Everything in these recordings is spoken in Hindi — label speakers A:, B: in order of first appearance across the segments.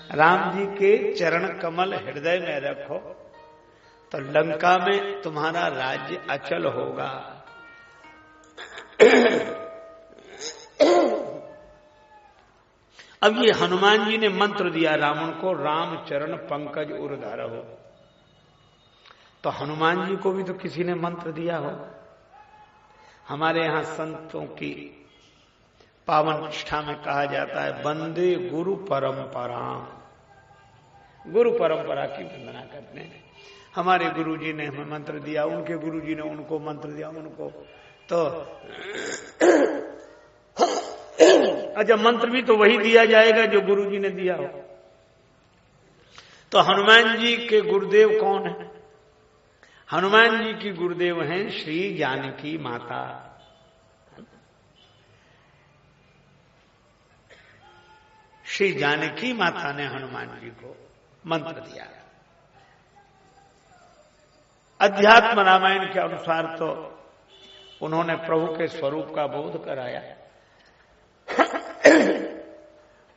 A: राम जी के चरण कमल हृदय में रखो तो लंका में तुम्हारा राज्य अचल होगा। अब ये हनुमान जी ने मंत्र दिया रावण को, राम चरण पंकज उर धरहु। तो हनुमान जी को भी तो किसी ने मंत्र दिया हो। हमारे यहां संतों की पावन निष्ठा में कहा जाता है वंदे गुरु परंपरा। गुरु परंपरा की वंदना करते हैं। हमारे गुरुजी ने हमें मंत्र दिया, उनके गुरुजी ने उनको मंत्र दिया, उनको तो अच्छा मंत्र भी तो वही दिया जाएगा जो गुरुजी ने दिया हो। तो हनुमान जी के गुरुदेव कौन है? हनुमान जी की गुरुदेव हैं श्री जानकी माता। श्री जानकी माता ने हनुमान जी को मंत्र दिया। अध्यात्म रामायण के अनुसार तो उन्होंने प्रभु के स्वरूप का बोध कराया।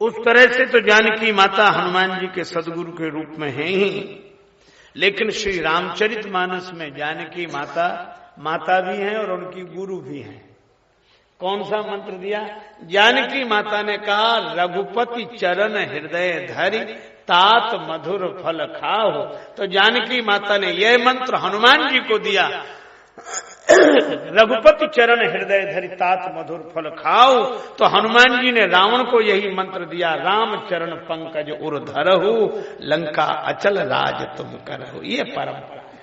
A: उस तरह से तो जानकी माता हनुमान जी के सदगुरु के रूप में है ही, लेकिन श्री रामचरितमानस में जानकी माता माता भी हैं और उनकी गुरु भी हैं। कौन सा मंत्र दिया? जानकी माता ने कहा रघुपति चरण हृदय धरि तात मधुर फल खाओ। तो जानकी माता ने यह मंत्र हनुमान जी को दिया, रघुपति चरण हृदय धरि तात मधुर फल खाओ। तो हनुमान जी ने रावण को यही मंत्र दिया, राम चरण पंकज उर धरहु लंका अचल राज तुम करहु। ये परंपरा है।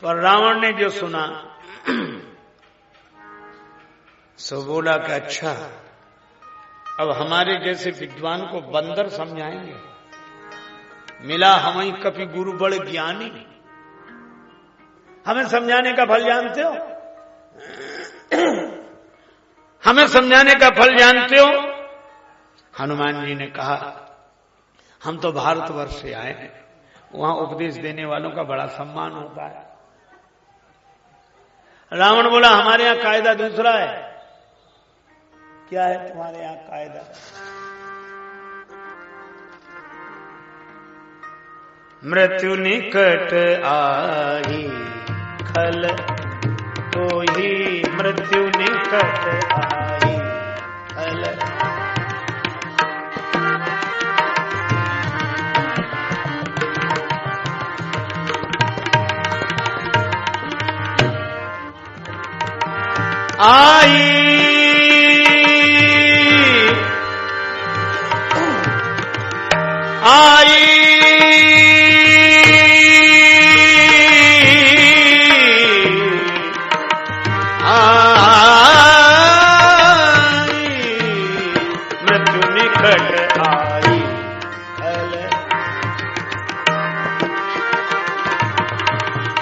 A: पर रावण ने जो सुना सो बोला कि अच्छा अब हमारे जैसे विद्वान को बंदर समझाएंगे। मिला हमें कभी गुरु बड़े ज्ञानी, हमें समझाने का फल जानते हो? हमें समझाने का फल जानते हो? हनुमान जी ने कहा हम तो भारतवर्ष से आए हैं, वहां उपदेश देने वालों का बड़ा सम्मान होता है। रावण बोला हमारे यहां कायदा दूसरा है। क्या है तुम्हारे यहां कायदा? मृत्यु निकट आई खल तो ही मृत्यु निकट आई खल। आई आई मृत्यु निकट आई खल।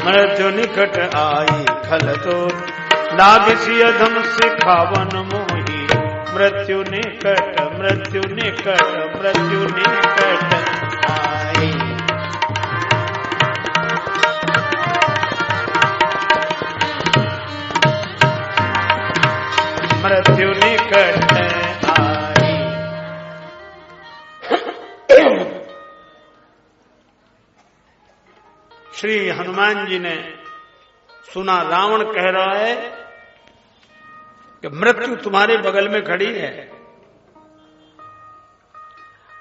A: मृत्यु निकट आई खल तो लागसी अधम सिखावन मोही। मृत्यु निकट मृत्यु निकट मृत्यु निकट आई। मृत्यु निकट आई। श्री हनुमान जी ने सुना रावण कह रहा है कि मृत्यु तुम्हारे बगल में खड़ी है।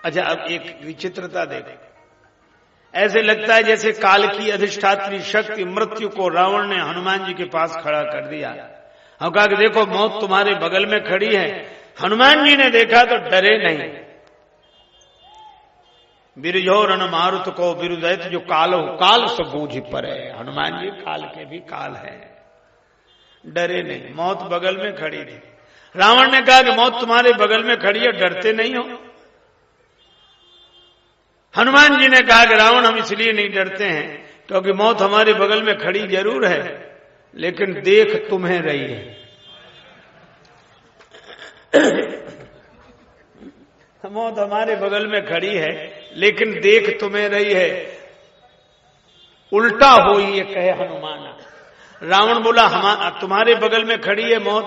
A: अच्छा अब एक विचित्रता देखो, ऐसे लगता है जैसे काल की अधिष्ठात्री शक्ति मृत्यु को रावण ने हनुमान जी के पास खड़ा कर दिया। हम कहा कि देखो मौत तुम्हारे बगल में खड़ी है। हनुमान जी ने देखा तो डरे नहीं। बिरजो रण मारुत को बिरुदैत जो काल हो काल से बूझ पड़े। हनुमान जी काल के भी काल है, डरे नहीं। मौत बगल में खड़ी थी। रावण ने कहा कि मौत तुम्हारे बगल में खड़ी है, डरते नहीं हो? हनुमान जी ने कहा कि रावण हम इसलिए नहीं डरते हैं क्योंकि मौत हमारे बगल में खड़ी जरूर है लेकिन देख तुम्हें रही है। मौत हमारे बगल में खड़ी है लेकिन देख तुम्हें रही है। उल्टा हो ये कहे हनुमान। रावण बोला हम तुम्हारे बगल में खड़ी है मौत,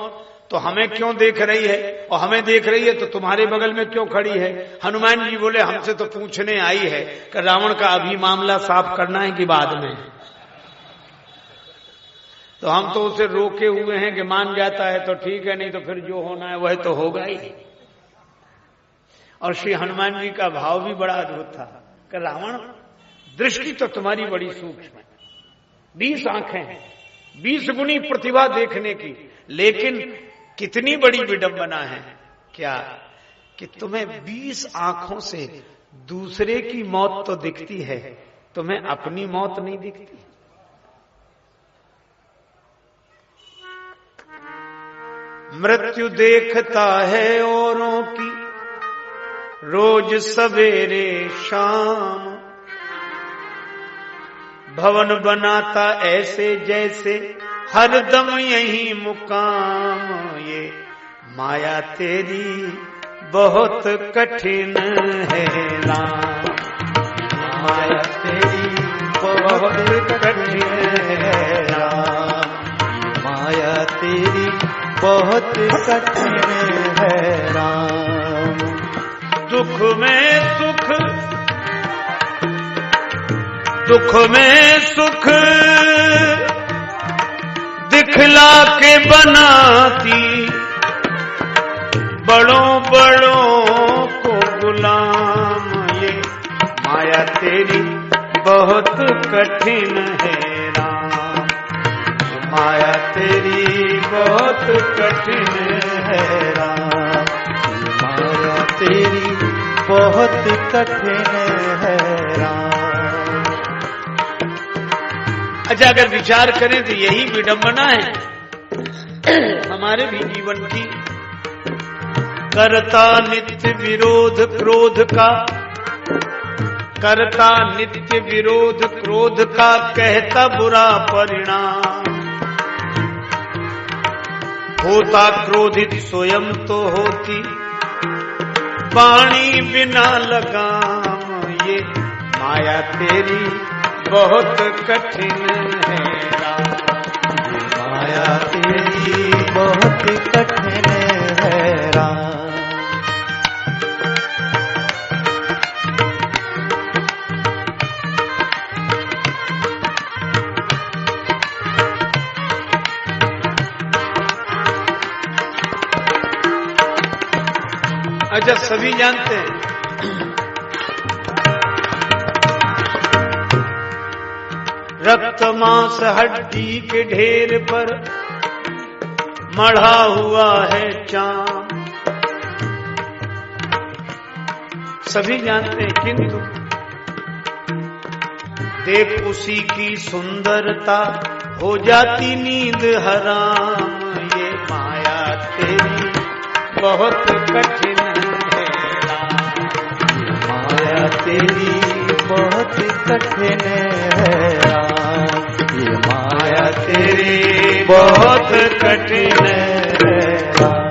A: तो हमें क्यों देख रही है, और हमें देख रही है तो तुम्हारे बगल में क्यों खड़ी है? हनुमान जी बोले हमसे तो पूछने आई है कि रावण का अभी मामला साफ करना है कि बाद में? तो हम तो उसे रोके हुए हैं कि मान जाता है तो ठीक है, नहीं तो फिर जो होना है वह तो होगा ही। और श्री हनुमान जी का भाव भी बड़ा अद्भुत था कि रावण, दृष्टि तो तुम्हारी बड़ी सूक्ष्म है, 20 आंखें हैं, 20 गुनी प्रतिभा देखने की, लेकिन कितनी बड़ी विडंबना है क्या कि तुम्हें 20 आंखों से दूसरे की मौत तो दिखती है, तुम्हें अपनी मौत नहीं दिखती। मृत्यु देखता है औरों की रोज सवेरे शाम, भवन बनाता ऐसे जैसे हरदम यही मुकाम। ये माया तेरी बहुत कठिन है राम, माया तेरी बहुत कठिन है राम,
B: माया तेरी बहुत कठिन है राम।
A: दुख में सुख, दुख में सुख दिखला के बनाती, बड़ों बड़ों को गुलाम। ये माया तेरी बहुत कठिन है राम, माया तेरी बहुत कठिन है राम,
B: माया तेरी बहुत कठिन है राम।
A: अच्छा, अगर विचार करें तो यही विडंबना है हमारे भी जीवन की। करता नित्य विरोध क्रोध का, करता नित्य विरोध क्रोध का, कहता बुरा परिणाम। होता क्रोधित स्वयं तो होती, वाणी बिना लगाम। ये माया तेरी बहुत कठिन है राम,
B: माया तेरी बहुत कठिन है राम।
A: अच्छा, सभी जानते हैं रक्त मांस हड्डी के ढेर पर मढ़ा हुआ है चाम। सभी जानते हैं, किंतु देख उसी की सुंदरता हो जाती नींद हराम। ये माया तेरी बहुत कठिन है राम,
B: माया तेरी बहुत कठिन है राम, ये माया तेरी
A: बहुत कठिन है
B: राम।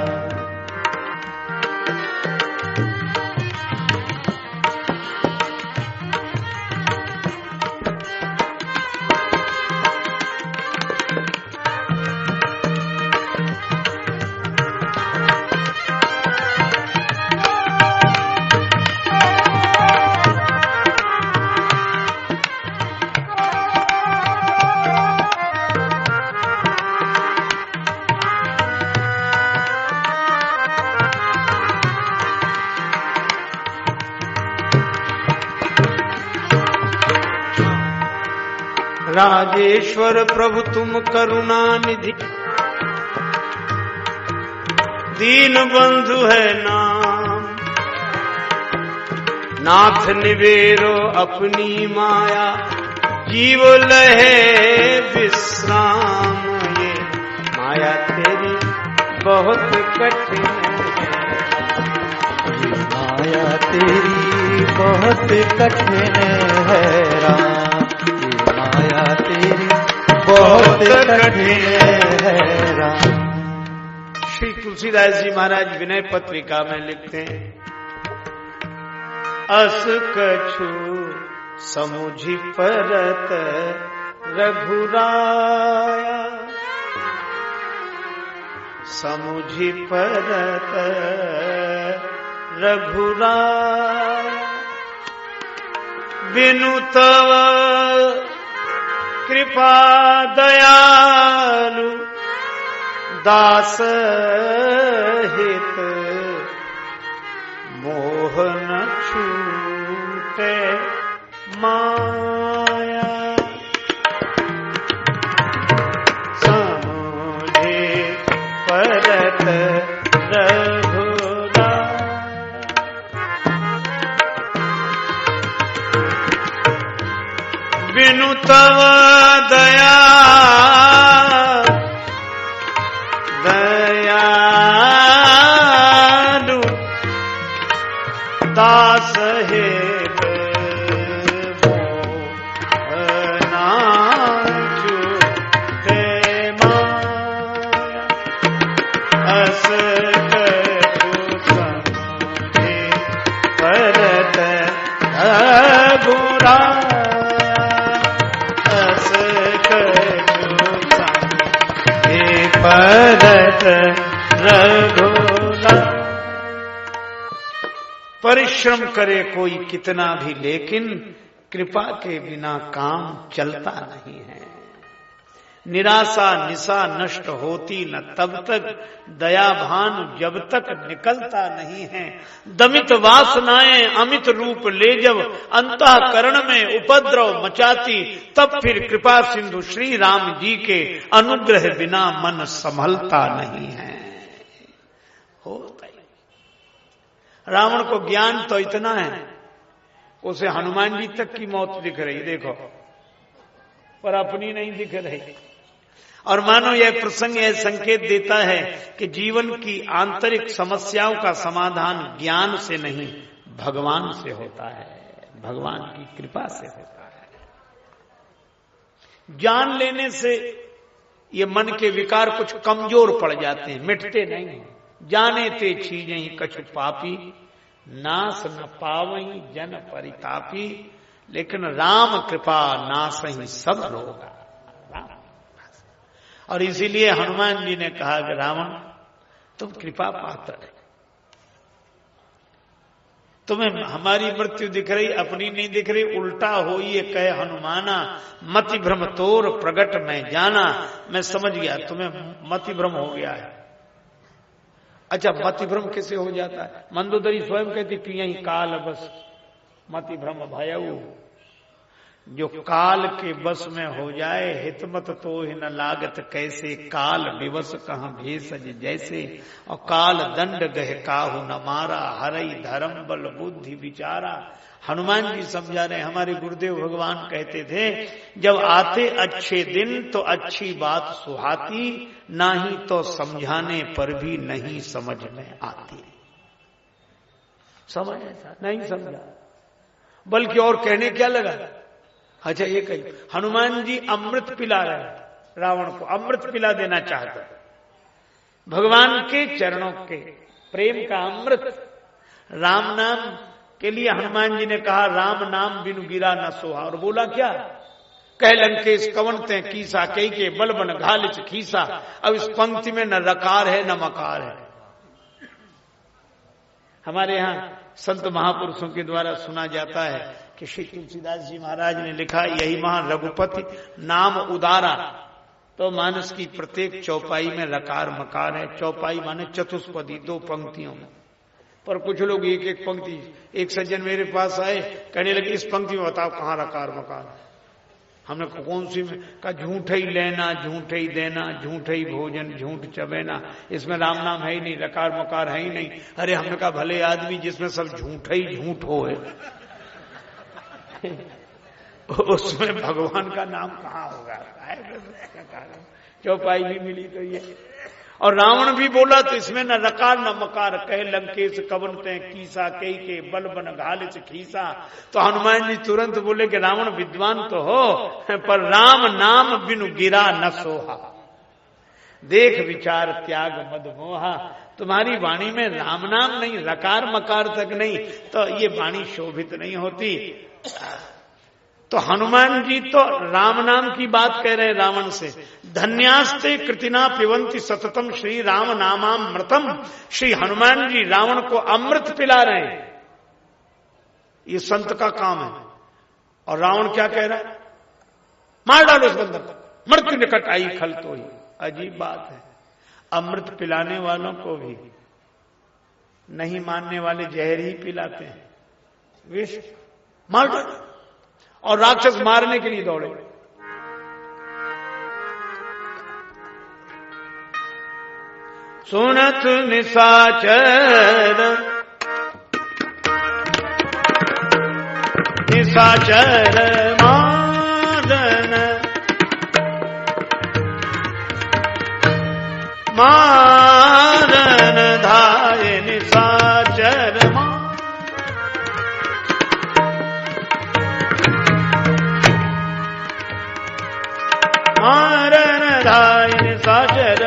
A: राजेश्वर प्रभु तुम करुणा निधि, दीन बंधु है नाम। नाथ निवेरो अपनी माया, जीव लहे विश्राम। ये माया तेरी बहुत कठिन है,
B: माया तेरी बहुत कठिन है राम, माया तेरी बहुत कठिन है राम।
A: श्री तुलसीदास जी महाराज विनय पत्रिका में लिखते हैं, अस कछु समुझि परत रघुराया, समुझि परत रघुराय बिनु तव कृपा दयालु दास हित मोहन छूटे माया समुझे परत रघुराय बिनु तव दयालु दास हित मोहना छूटे माया अस कछु समुझे परत रघुराय परत रघुराय। परिश्रम करे कोई कितना भी, लेकिन कृपा के बिना काम चलता नहीं है। निराशा निशा नष्ट होती न तब तक, दया भान जब तक निकलता नहीं है। दमित वासनाएं अमित रूप ले जब अंतःकरण में उपद्रव मचाती, तब फिर कृपा सिंधु श्री राम जी के अनुग्रह बिना मन संभलता नहीं है। होता ही रावण को ज्ञान तो इतना है, उसे हनुमान जी तक की मौत दिख रही देखो, पर अपनी नहीं दिख रही। और मानो यह प्रसंग यह संकेत देता है कि जीवन की आंतरिक समस्याओं का समाधान ज्ञान से नहीं भगवान से होता है, भगवान की कृपा से होता है। जान लेने से ये मन के विकार कुछ कमजोर पड़ जाते हैं, मिटते नहीं। जाने ते चीजें कछु पापी, नाश न पावई जन परितापी, लेकिन राम कृपा नाश ही सब रोगा। और इसीलिए हनुमान जी ने कहा कि रावण तुम कृपा पात्र है, तुम्हें हमारी मृत्यु दिख रही, अपनी नहीं दिख रही। उल्टा हो ये कहे हनुमाना, मति भ्रम तोर प्रगट में जाना। मैं समझ गया तुम्हें मति भ्रम हो गया है। अच्छा, मति भ्रम कैसे हो जाता है? मंदोदरी स्वयं कहती कि यही काल बस मति भ्रम भयऊ। जो काल के बस में हो जाए, हितमत तो ही न लागत कैसे, काल विवश कहां भेषज जैसे। और काल दंड गह काहू न मारा, हरई धर्म बल बुद्धि विचारा। हनुमान जी समझा रहे, हमारे गुरुदेव भगवान कहते थे, जब आते अच्छे दिन तो अच्छी बात सुहाती, नहीं तो समझाने पर भी नहीं समझ में आती। समझ नहीं समझा, बल्कि और कहने क्या लगा। अच्छा, ये कही हनुमान जी अमृत पिला रहे, रावण को अमृत पिला देना चाहता, भगवान के चरणों के प्रेम का अमृत। राम नाम के लिए हनुमान जी ने कहा, राम नाम बिनु गिरा न सोहा। और बोला क्या? कह लंकेश कवनते कीसा, कई के बल बन घालिच खीसा। अब इस पंक्ति में न रकार है न मकार है। हमारे यहाँ संत महापुरुषों के द्वारा सुना जाता है कि श्री तुलसीदास जी महाराज ने लिखा, यही महान रघुपति नाम उदारा। तो मानस की प्रत्येक चौपाई में रकार मकार है। चौपाई माने चतुष्पदी, 2 पंक्तियों में। पर कुछ लोग एक एक पंक्ति, एक सज्जन मेरे पास आए, कहने लगे इस पंक्ति में बताओ कहाँ रकार मकार है। हमने कौन सी में? कहा झूठ ही लेना, झूठ ही देना, झूठ ही भोजन, झूठ चबेना। इसमें राम नाम है ही नहीं, रकार मकार है ही नहीं। अरे हमने कहा भले आदमी जिसमें सब झूठ ही झूठ हो है उसमें भगवान का नाम कहाँ होगा? चौपाई भी मिली तो ये। और रावण भी बोला तो इसमें न रकार न मकार, कहे लंकेश कवनते कीसा, कई के बल बन घालिच खीसा। तो हनुमान जी तुरंत बोले कि रावण विद्वान तो हो, पर राम नाम बिनु गिरा न सोहा। देख विचार त्याग मद मोहा। तुम्हारी वाणी में राम नाम नहीं, रकार मकार तक नहीं, तो ये वाणी शोभित नहीं होती। तो हनुमान जी तो राम नाम की बात कह रहे हैं रावण से। धन्यास्ते कृतिना पिबंति सततम श्री राम नामामृतम। श्री हनुमान जी रावण को अमृत पिला रहे हैं, ये संत का काम है। और रावण क्या कह रहा है? मार डालो इस बंदर को, मृत्यु निकट आई खल तो ही। अजीब बात है, अमृत पिलाने वालों को भी नहीं मानने वाले जहर ही पिलाते हैं, विष। मार डालो। और राक्षस मारने के लिए दौड़े। सुनत निशाचर निशाचर मारन मारन धाय निशाचर मारन धाय निशाचर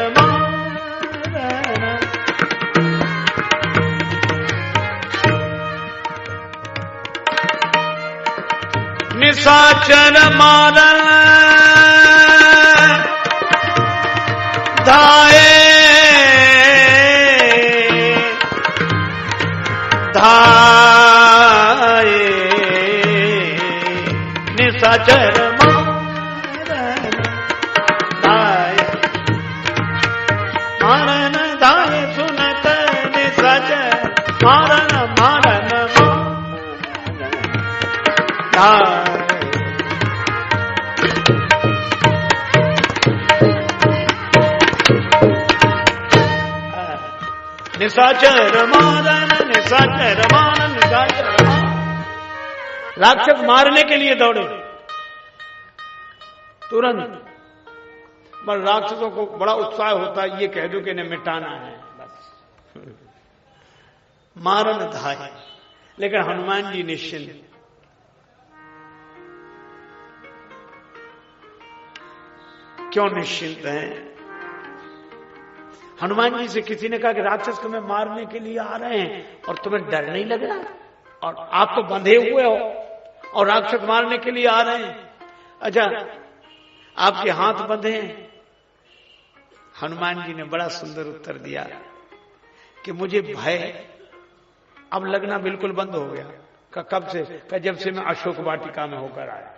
A: निशाचर मारन धाये धाये निशाचर मारन धाये मारन धाये सुनत निशाचर मारन मारन धाये निशाचर मारन निशाचर मारन निशाचर मारन। राक्षस मारने के लिए दौड़े तुरंत। पर राक्षसों को बड़ा उत्साह होता है, ये कह दो कि इन्हें मिटाना है बस। मारन धाय। लेकिन हनुमान जी निश्चिंत। क्यों निश्चिंत हैं? हनुमान जी से किसी ने कहा कि राक्षस तुम्हें मारने के लिए आ रहे हैं और तुम्हें डर नहीं लग रहा? और आप तो बंधे हुए हो और राक्षस मारने के लिए आ रहे हैं। अच्छा, आपके हाथ बंधे हैं। हनुमान जी ने बड़ा सुंदर उत्तर दिया कि मुझे भय अब लगना बिल्कुल बंद हो गया। कब से? जब से मैं अशोक वाटिका में होकर आया।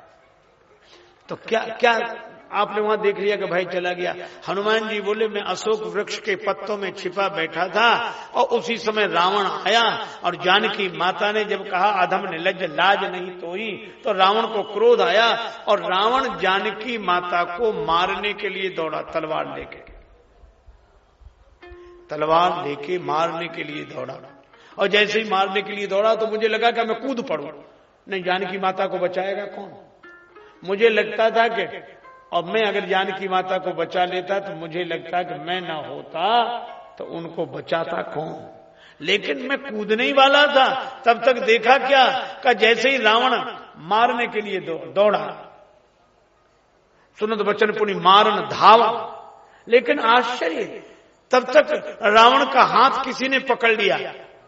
A: तो क्या क्या आपने वहां देख लिया कि भाई चला गया? हनुमान जी बोले मैं अशोक वृक्ष के पत्तों में छिपा बैठा था और उसी समय रावण आया और जानकी माता ने जब कहा अधम निर्लज्ज लाज नहीं तोई, तो रावण को क्रोध आया और रावण जानकी माता को मारने के लिए दौड़ा तलवार लेके। तलवार लेके मारने के लिए दौड़ा और जैसे ही मारने के लिए दौड़ा तो मुझे लगा कि मैं कूद पड़ूं। नहीं, जानकी माता को बचाएगा कौन? मुझे लगता था कि और मैं अगर जानकी माता को बचा लेता तो मुझे लगता कि मैं ना होता तो उनको बचाता कौन। लेकिन मैं कूदने ही वाला था, तब तक देखा क्या कि जैसे ही रावण मारने के लिए दौड़ा, सुनत बचन पुनि मारन धावा। लेकिन आश्चर्य, तब तक रावण का हाथ किसी ने पकड़ लिया,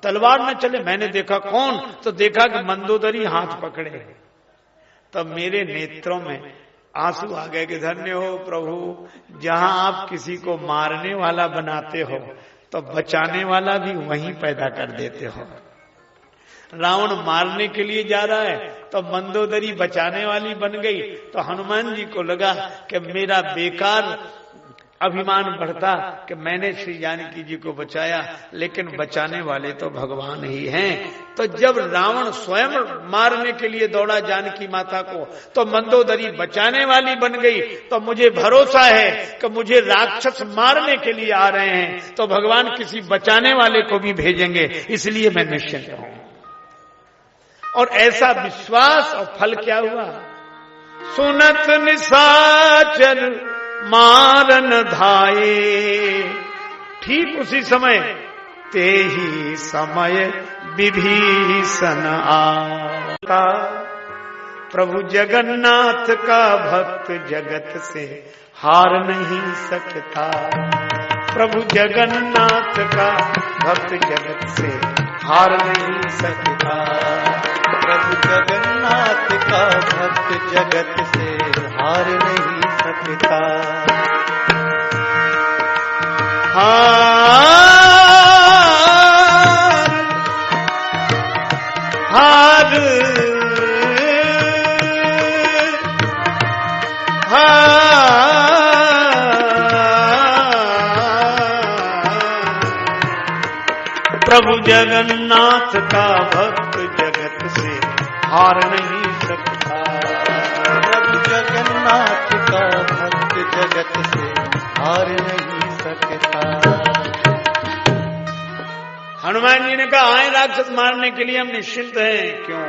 A: तलवार न चले। मैंने देखा कौन, तो देखा कि मंदोदरी हाथ पकड़े। तब मेरे नेत्रों में आंसू आ गए कि धन्य हो प्रभु, जहां आप किसी को मारने वाला बनाते हो तो बचाने वाला भी वहीं पैदा कर देते हो। रावण मारने के लिए जा रहा है तो मंदोदरी बचाने वाली बन गई। तो हनुमान जी को लगा कि मेरा बेकार अभिमान बढ़ता कि मैंने श्री जानकी जी को बचाया, लेकिन बचाने वाले तो भगवान ही हैं। तो जब रावण स्वयं मारने के लिए दौड़ा जानकी माता को तो मंदोदरी बचाने वाली बन गई। तो मुझे भरोसा है कि मुझे राक्षस मारने के लिए आ रहे हैं तो भगवान किसी बचाने वाले को भी भेजेंगे, इसलिए मैं निश्चिंत हूं। और ऐसा विश्वास और फल क्या हुआ? सुनत निशाचर मारन धाये। ठीक उसी समय ते ही समय विभीषण आता। प्रभु जगन्नाथ का भक्त जगत से हार नहीं सकता। प्रभु जगन्नाथ का भक्त जगत से हार नहीं सकता। प्रभु
B: जगन्नाथ का भक्त जगत से हार नहीं सकता।
A: हार प्रभु जगन्नाथ का भक्त जगत से हार नहीं सकता।
B: प्रभु जगन्नाथ का भक्त जगत से हार नहीं सकता।
A: हनुमान जी ने कहा आए राक्षस मारने के लिए हम निश्चिंत हैं। क्यों?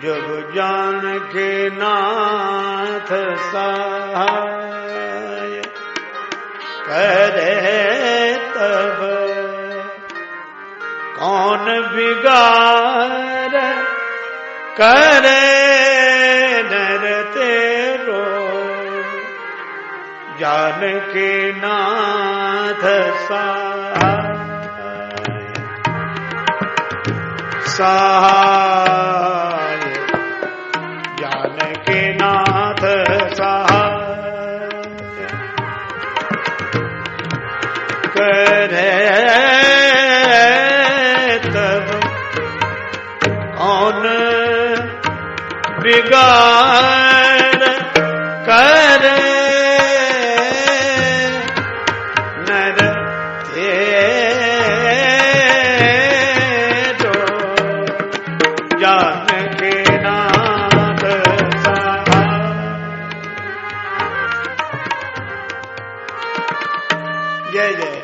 A: जब जान के नाथ सहाय करे तब कौन बिगाड़ करे नर तेरो। जान के नाथ सहाय जान के नाथ सहाय करे तब कौन बिगाड़ करे नर तेरो। जान के नाथ सहाय। जय जय।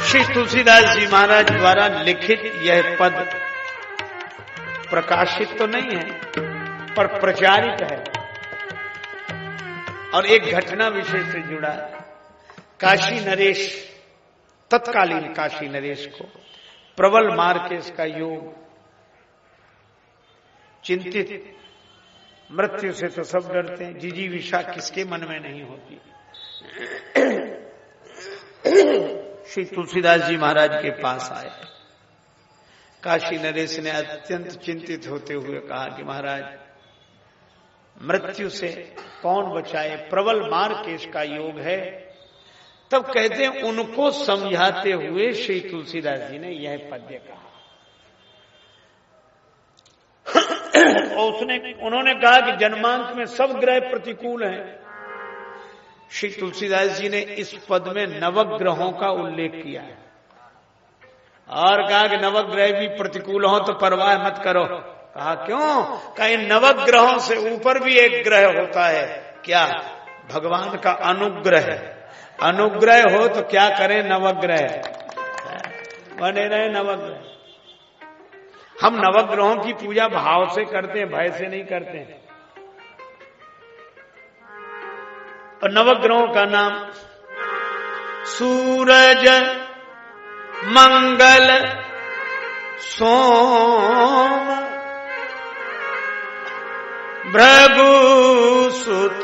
A: श्री तुलसीदास जी महाराज द्वारा लिखित यह पद प्रकाशित तो नहीं है पर प्रचारित है और एक घटना विषय से जुड़ा है। काशी नरेश, तत्कालीन काशी नरेश को प्रबल मार के इसका योग चिंतित, मृत्यु से तो सब डरते हैं, जिजीविषा किसके मन में नहीं होती। श्री तुलसीदास जी महाराज के पास आए। काशी नरेश ने अत्यंत चिंतित होते हुए कहा कि महाराज मृत्यु से कौन बचाए, प्रबल मार केश का योग है। तब कहते हैं उनको समझाते हुए श्री तुलसीदास जी ने यह पद्य कहा। और उन्होंने कहा कि जन्मांक में सब ग्रह प्रतिकूल हैं। श्री तुलसीदास जी ने इस पद में नवग्रहों का उल्लेख किया है और कहा कि नवग्रह भी प्रतिकूल हो तो परवाह मत करो। कहा क्यों? कहा इन नवग्रहों से ऊपर भी एक ग्रह होता है। क्या? भगवान का अनुग्रह। अनुग्रह हो तो क्या करें? नवग्रह बने रहे नवग्रह। हम नवग्रहों की पूजा भाव से करते हैं, भय से नहीं करते हैं। और नवग्रहों का नाम सूरज, मंगल, सोम, भृगु सुत,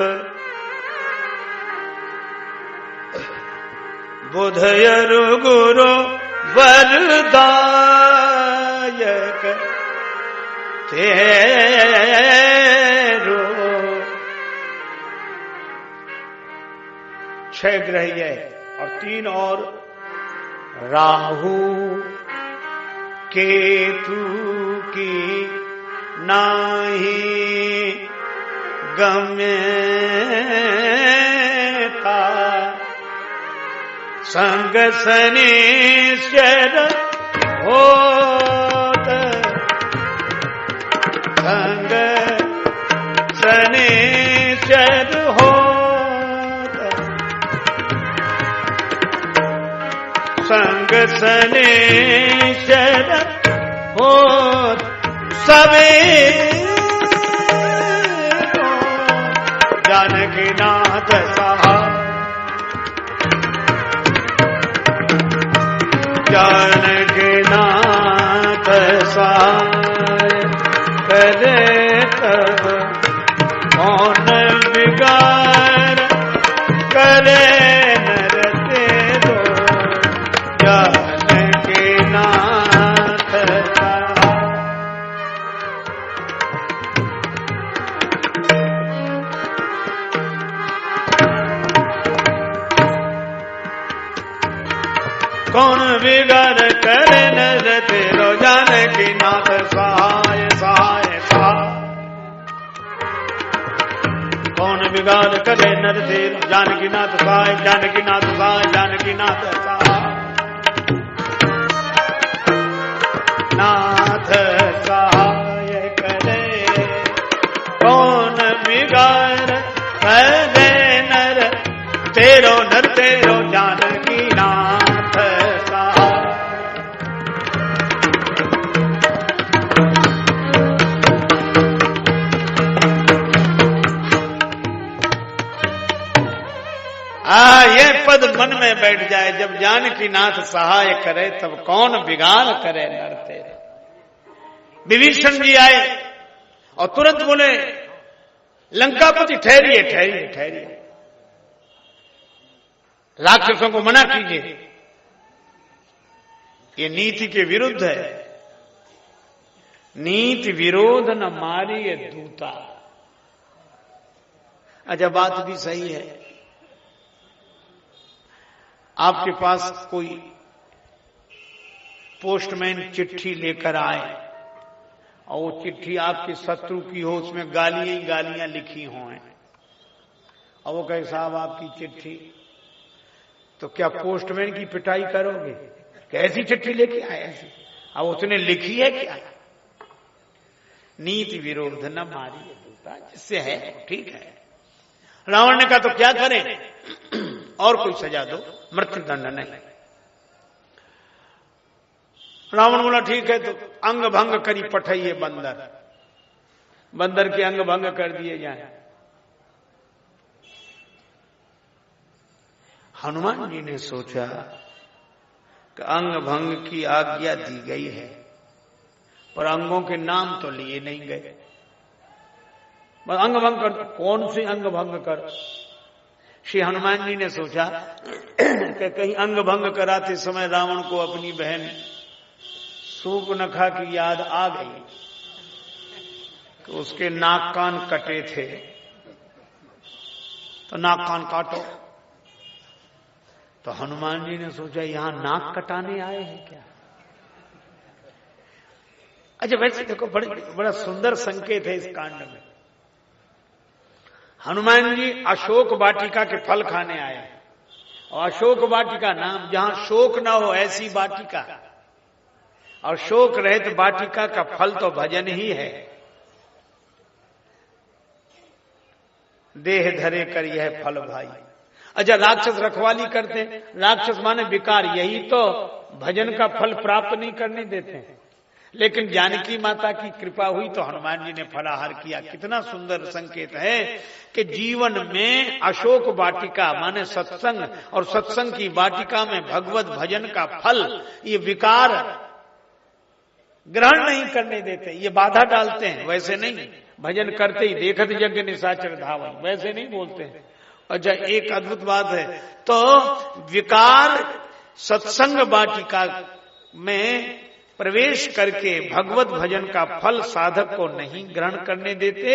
A: बुध यरु गुरु वरदायक तेरो। 6 ग्रह है और 3 और राहु केतु की नाही गम्यता, संग शनिश्चर होत, संग शनिश्चर होत, संग शनिश्चर होत, सवेरो जानकी नाथ सहाय, जानकी नाथ सहाय करे तब कौन बिगाड़ करे नर तेरो। जानकी नाथ सहाय। बिगाड़ करे नर तेरो। जानकी नाथ सहाय, जानकी नाथ सहाय, जानकी नाथ सहाय, नाथ सहाय करे कौन बिगाड़ करे नर तेरो, नर तेरो जानकी नाथ सहाय। ये पद मन में बैठ जाए, जब जानकी नाथ सहाय करे तब कौन बिगाड़ करे नर तेरे। विभीषण जी आए और तुरंत बोले लंकापति ठहरिए ठहरिए ठहरिए, राक्षसों को मना कीजिए, ये नीति के विरुद्ध है। नीति विरोध न मारी ये दूता। अच्छा, बात भी सही है। आपके पास कोई पोस्टमैन चिट्ठी लेकर आए और वो चिट्ठी आपके शत्रु की हो, उसमें गालियां ही गालियां लिखी हों, और वो कहे साहब आपकी चिट्ठी, तो क्या पोस्टमैन की पिटाई करोगे? कैसी चिट्ठी लेके आए ऐसी? अब उसने लिखी है क्या? नीति विरोध न मारी दूता, जिससे है ठीक है। रावण ने कहा तो क्या करें, और कोई सजा दो, मृत्युदंड नहीं। रावण बोला ठीक है, तो अंग भंग करी पठाइए बंदर, बंदर के अंग भंग कर दिए जाए। हनुमान जी ने सोचा कि अंग भंग की आज्ञा दी गई है, पर अंगों के नाम तो लिए नहीं गए। अंग भंग कर, कौन से अंग भंग कर? श्री हनुमान जी ने सोचा कि कहीं अंग भंग कराते समय रावण को अपनी बहन सूर्पनखा की याद आ गई कि उसके नाक कान कटे थे, तो नाक कान काटो। तो हनुमान जी ने सोचा यहां नाक कटाने आए हैं क्या? अच्छा, वैसे देखो बड़ा सुंदर संकेत है इस कांड में। हनुमान जी अशोक वाटिका के फल खाने आए, और अशोक वाटिका नाम, जहां शोक ना हो ऐसी वाटिका, और शोक रहित वाटिका का फल तो भजन ही है। देह धरे कर यह फल भाई। अच्छा, राक्षस रखवाली करते, राक्षस माने विकार, यही तो भजन का फल प्राप्त नहीं करने देते हैं। लेकिन जानकी माता की कृपा हुई तो हनुमान जी ने फलाहार किया। कितना सुंदर संकेत है कि जीवन में अशोक वाटिका माने सत्संग, और सत्संग की वाटिका में भगवत भजन का फल, ये विकार ग्रहण नहीं करने देते, ये बाधा डालते हैं। वैसे नहीं, भजन करते ही देखत यज्ञ निशाचर धावन, वैसे नहीं बोलते हैं। अच्छा, एक अद्भुत बात है, तो विकार सत्संग वाटिका में प्रवेश करके भगवत भजन का फल साधक को नहीं ग्रहण करने देते,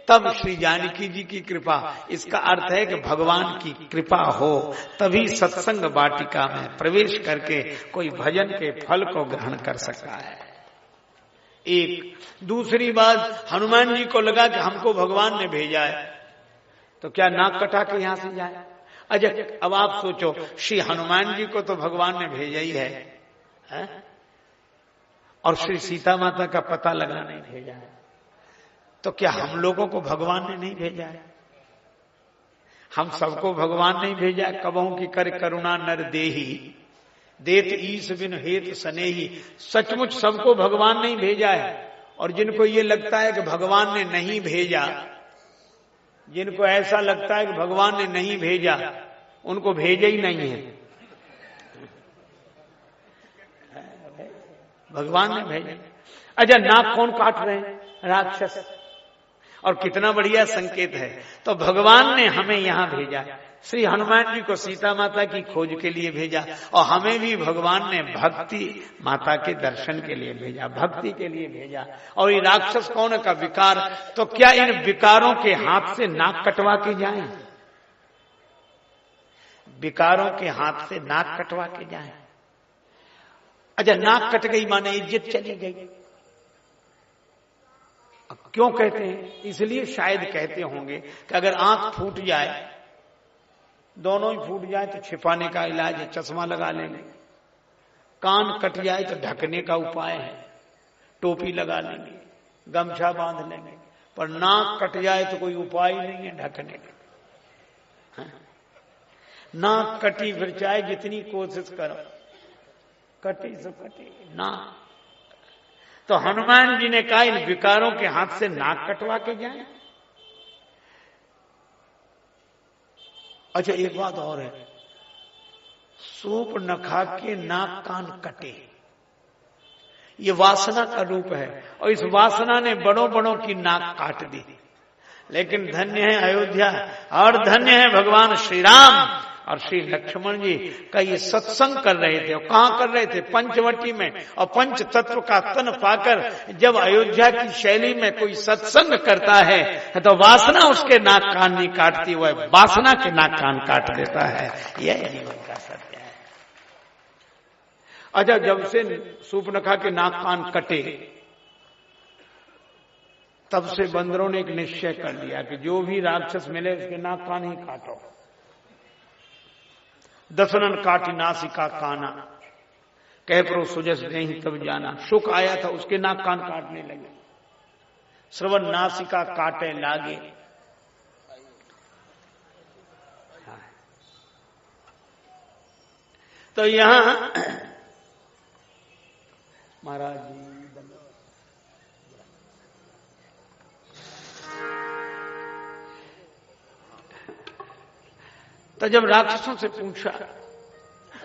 A: तब श्री जानकी जी की कृपा। इसका अर्थ है कि भगवान की कृपा हो तभी सत्संग वाटिका में प्रवेश करके कोई भजन के फल को ग्रहण कर सकता है। एक दूसरी बात, हनुमान जी को लगा कि हमको भगवान ने भेजा है, तो क्या नाक कटा के यहां से जाए? अच्छा, अब आप सोचो, श्री हनुमान जी को तो भगवान ने भेजा ही है, और श्री सीता माता का पता लगाने भेजा है, तो क्या हम लोगों को भगवान ने नहीं भेजा है? हम सबको भगवान नहीं भेजा है? कबहू की कर करुणा नर देही, देत ईस बिन हेत सनेही। सचमुच सबको भगवान नहीं भेजा है। और जिनको ये लगता है कि भगवान ने नहीं भेजा, जिनको ऐसा लगता है कि भगवान ने नहीं भेजा, उनको भेजा ही नहीं है, भगवान ने भेजा। अच्छा, नाक कौन काट रहे हैं? राक्षस। और कितना बढ़िया संकेत है। तो भगवान ने हमें यहां भेजा, श्री हनुमान जी को सीता माता की खोज के लिए भेजा, और हमें भी भगवान ने भक्ति माता के दर्शन के लिए भेजा, भक्ति के लिए भेजा। और ये राक्षस कौन का? विकार। तो क्या इन विकारों के हाथ से नाक कटवा के जाएं? विकारों के हाथ से नाक कटवा के जाएं? अच्छा, नाक कट गई माने इज्जत चली गई। क्यों कहते हैं? इसलिए शायद कहते होंगे कि अगर आंख फूट जाए, दोनों ही फूट जाए तो छिपाने का इलाज है, चश्मा लगा लेंगे। कान कट जाए तो ढकने का उपाय है, टोपी लगा लेंगे, गमछा बांध लेंगे। पर नाक कट जाए तो कोई उपाय नहीं है ढकने का। नाक कटी फिर चाहे जितनी कोशिश करो, कटी सो कटी ना। तो हनुमान जी ने कहा इन विकारों के हाथ से नाक कटवा के जाए। अच्छा, एक बात और है, सूर्पनखा के नाक कान कटे, ये वासना का रूप है, और इस वासना ने बड़ों बड़ों की नाक काट दी। लेकिन धन्य है अयोध्या और धन्य है भगवान श्री राम और श्री लक्ष्मण जी का ये सत्संग कर रहे थे। और कहां कर रहे थे? पंचवटी में। और पंच तत्व का तन पाकर जब अयोध्या की शैली में कोई सत्संग करता है तो वासना उसके नाक कान नहीं काटती, वह वासना के नाक कान काट देता है। यह जीवन का सत्य है। अच्छा, जब से सूर्पनखा के नाक कान कटे तब से बंदरों ने एक निश्चय कर लिया कि जो भी राक्षस मिले उसके नाक कान ही काटो। दसनन काटी नासिका काना, कह प्रो सुजस नहीं तब जाना। सुख आया था उसके नाक कान काटने लगे। श्रवण नासिका काटे लागे। तो यहां महाराज जी तो जब राक्षसों से पूछा,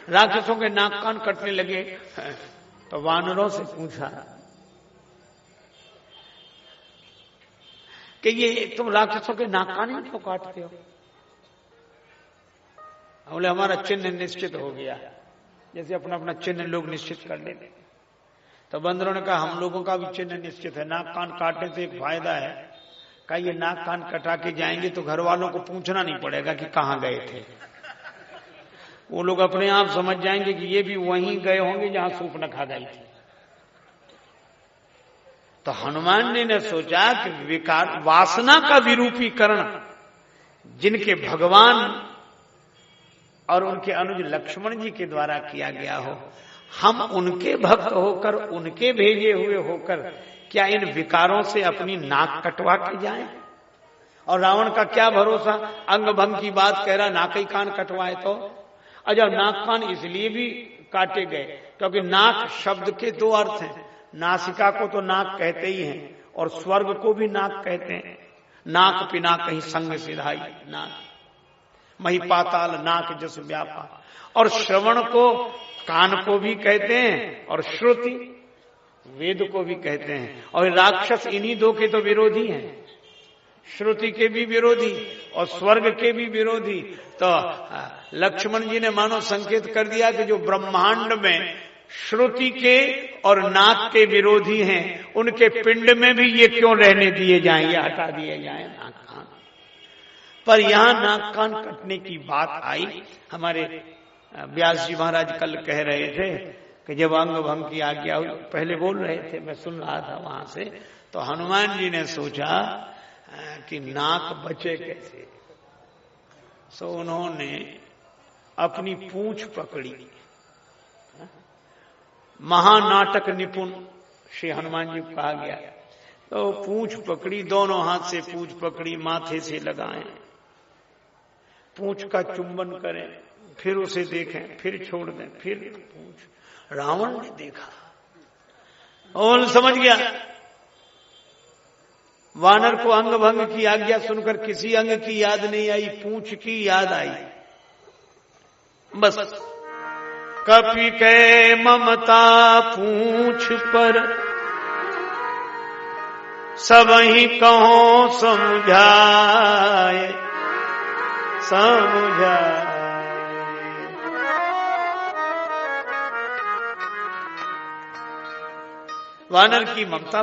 A: राक्षसों के नाक कान कटने लगे, तो वानरों से पूछा कि ये तुम राक्षसों के नाक कान ही क्यों काटते हो? बोले हमारा चिन्ह निश्चित हो गया, जैसे अपना अपना चिन्ह लोग निश्चित कर लेते। तो बंदरों ने कहा हम लोगों का भी चिन्ह निश्चित है, नाक कान काटने से एक फायदा है, कहा ये नाक कान कटा के जाएंगे तो घर वालों को पूछना नहीं पड़ेगा कि कहां गए थे। वो लोग अपने आप समझ जाएंगे कि ये भी वहीं गए होंगे जहां सूर्पनखा गई थी। तो हनुमान जी ने सोचा कि विकार वासना का विरूपीकरण जिनके भगवान और उनके अनुज लक्ष्मण जी के द्वारा किया गया हो, हम उनके भक्त होकर, उनके भेजे हुए होकर क्या इन विकारों से अपनी नाक कटवा के जाएं? और रावण का क्या भरोसा, अंग भंग की बात कह रहा, नाक ही कान कटवाए तो। अच्छा, नाक कान इसलिए भी काटे गए क्योंकि नाक शब्द के दो अर्थ हैं। नासिका को तो नाक कहते ही हैं और स्वर्ग को भी नाक कहते हैं। नाक पिना कहीं संग सिधाई, नाक मही पाताल नाक जस व्यापा। और श्रवण को कान को भी कहते हैं और श्रुति वेद को भी कहते हैं। और राक्षस इन्हीं दो के तो विरोधी हैं, श्रुति के भी विरोधी और स्वर्ग के भी विरोधी। तो लक्ष्मण जी ने मानो संकेत कर दिया कि जो ब्रह्मांड में श्रुति के और नाक के विरोधी हैं, उनके पिंड में भी ये क्यों रहने दिए जाएं, ये हटा दिए जाएं नाक कान। पर यहां नाक कान कटने की बात आई। हमारे व्यास जी महाराज कल कह रहे थे कि जब अंग भंग की आज्ञा हुई, पहले बोल रहे थे, मैं सुन रहा था वहां से, तो हनुमान जी ने सोचा कि नाक बचे कैसे। सो उन्होंने अपनी पूंछ पकड़ी। महानाटक निपुण श्री हनुमान जी को कहा गया। तो पूंछ पकड़ी, दोनों हाथ से पूंछ पकड़ी, माथे से लगाएं, पूंछ का चुंबन करें, फिर उसे देखें, फिर छोड़ दें, फिर पूंछ। रावण ने देखा और समझ गया। वानर को अंग भंग की आज्ञा सुनकर किसी अंग की याद नहीं आई, पूंछ की याद आई। बस कपि के ममता पूंछ पर, सबहि कहो समझाए समझाए। वानर की ममता